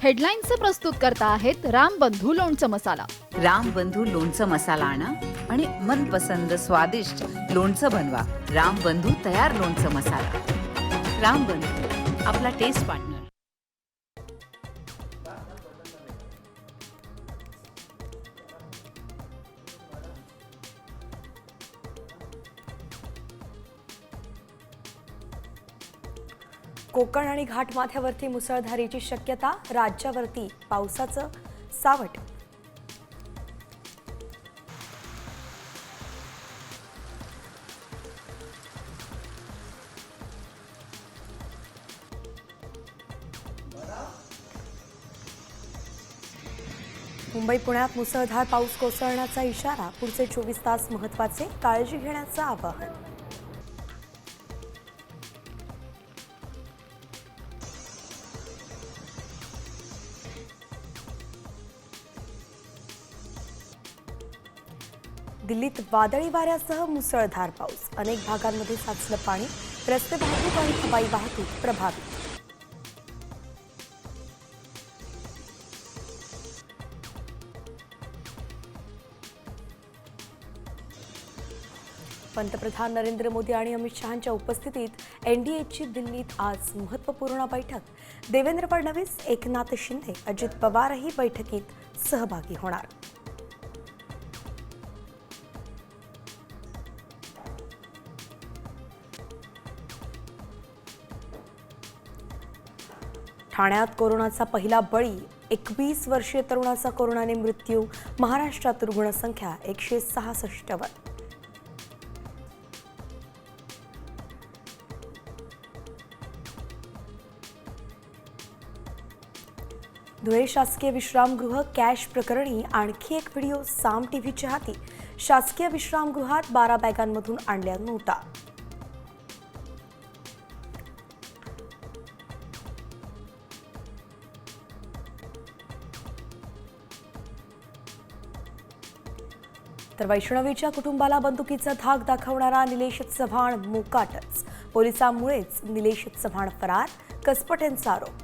हेडलाईन्सचे प्रस्तुत करता आहेत रामबंधू लोणचं मसाला. रामबंधू लोणचं मसाला आणा आणि मनपसंद स्वादिष्ट लोणचं बनवा. रामबंधू तयार लोणचं मसाला. रामबंधू, आपला टेस्ट पार्टनर. कोकण आणि घाटमाथ्यावरती मुसळधारीची शक्यता, राज्यावरती पावसाचं सावट. मुंबई पुण्यात मुसळधार पाऊस कोसळण्याचा इशारा. पुढचे 24 तास महत्त्वाचे, काळजी घेण्याचं आवाहन. दिल्लीत वादळी वाऱ्यासह मुसळधार पाऊस. अनेक भागांमध्ये साचलं पाणी. रस्ते वाहतूक आणि हवाई वाहतूक प्रभावित. पंतप्रधान नरेंद्र मोदी आणि अमित शहांच्या उपस्थितीत एनडीएची दिल्लीत आज महत्त्वपूर्ण बैठक. देवेंद्र फडणवीस, एकनाथ शिंदे, अजित पवारही बैठकीत सहभागी होणार. ठाण्यात कोरोनाचा पहिला बळी. 21 वर्षीय तरुणाचा कोरोनाने मृत्यू. महाराष्ट्रात रुग्णसंख्या 166 वर. धुळे शासकीय विश्रामगृह कॅश प्रकरणी आणखी एक व्हिडिओ साम टीव्हीच्या हाती. शासकीय विश्रामगृहात 12 बॅगांमधून आणल्या नोटा. तर वैष्णवीच्या कुटुंबाला बंदुकीचा धाक दाखवणारा निलेश चव्हाण मोकाटच. पोलिसांमुळेच निलेश चव्हाण फरार, कसपटेंचा आरोप.